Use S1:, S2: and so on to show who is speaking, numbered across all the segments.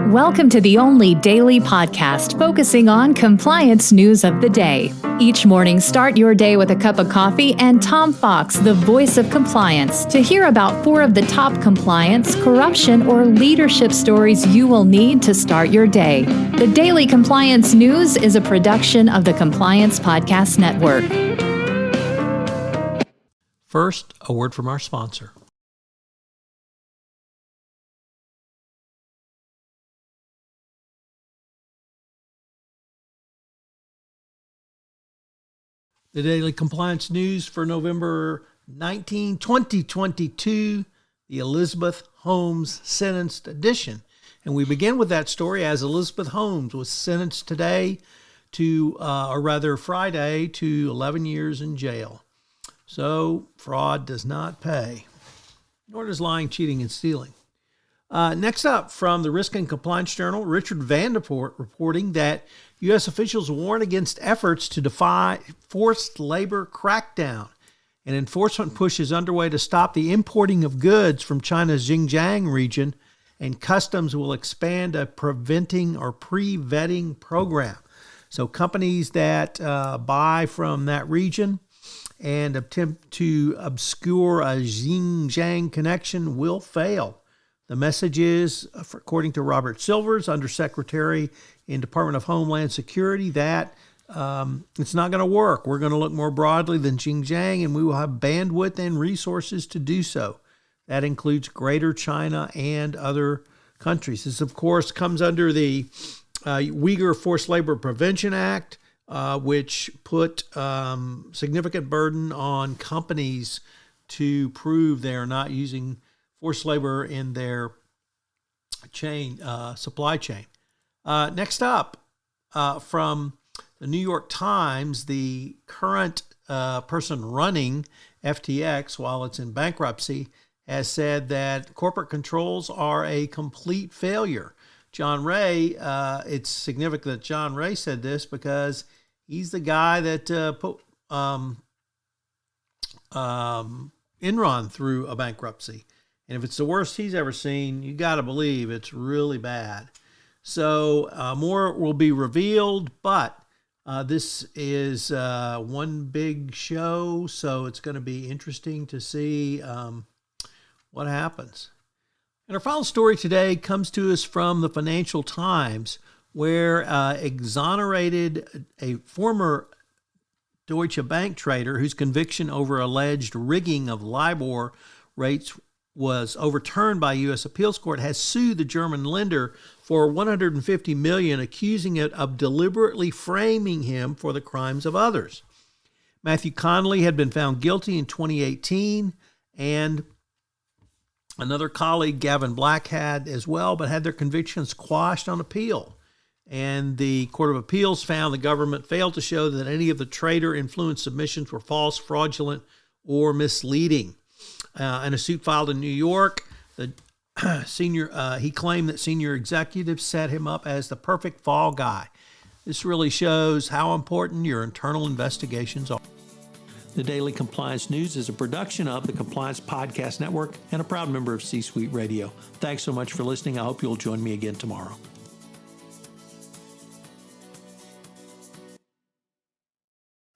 S1: Welcome to the only daily podcast focusing on compliance news of the day. Each morning, start your day with a cup of coffee and Tom Fox, the voice of compliance, to hear about 4 of the top compliance, corruption, or leadership stories you will need to start your day. The Daily Compliance News is a production of the Compliance Podcast Network.
S2: First, a word from our sponsor. The Daily Compliance News for November 19, 2022, the Elizabeth Holmes sentenced edition. And we begin with that story as Elizabeth Holmes was sentenced today Friday to 11 years in jail. So fraud does not pay, nor does lying, cheating, and stealing. Next up, from the Risk and Compliance Journal, Richard Vanderpoort reporting that U.S. officials warn against efforts to defy forced labor crackdown. An enforcement push is underway to stop the importing of goods from China's Xinjiang region, and customs will expand a preventing or pre-vetting program. So companies that buy from that region and attempt to obscure a Xinjiang connection will fail. The message is, according to Robert Silvers, Undersecretary in Department of Homeland Security, that it's not going to work. We're going to look more broadly than Xinjiang, and we will have bandwidth and resources to do so. That includes Greater China and other countries. This, of course, comes under the Uyghur Forced Labor Prevention Act, which put significant burden on companies to prove they are not using forced labor in their supply chain. Next up, from the New York Times, the current person running FTX, while it's in bankruptcy, has said that corporate controls are a complete failure. John Ray, it's significant that John Ray said this because he's the guy that put Enron through a bankruptcy. And if it's the worst he's ever seen, you got to believe it's really bad. So more will be revealed, but this is one big show, so it's going to be interesting to see what happens. And our final story today comes to us from the Financial Times, where exonerated a former Deutsche Bank trader whose conviction over alleged rigging of LIBOR rates was overturned by a U.S. appeals court, has sued the German lender for $150 million, accusing it of deliberately framing him for the crimes of others. Matthew Connolly had been found guilty in 2018, and another colleague, Gavin Black, had as well, but had their convictions quashed on appeal. And the Court of Appeals found the government failed to show that any of the trader-influenced submissions were false, fraudulent, or misleading. In a suit filed in New York, he claimed that senior executives set him up as the perfect fall guy. This really shows how important your internal investigations are. The Daily Compliance News is a production of the Compliance Podcast Network and a proud member of C-Suite Radio. Thanks so much for listening. I hope you'll join me again tomorrow.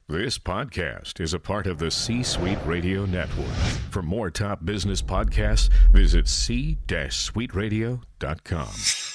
S3: This podcast is a part of the C-Suite Radio Network. For more top business podcasts, visit c-suiteradio.com.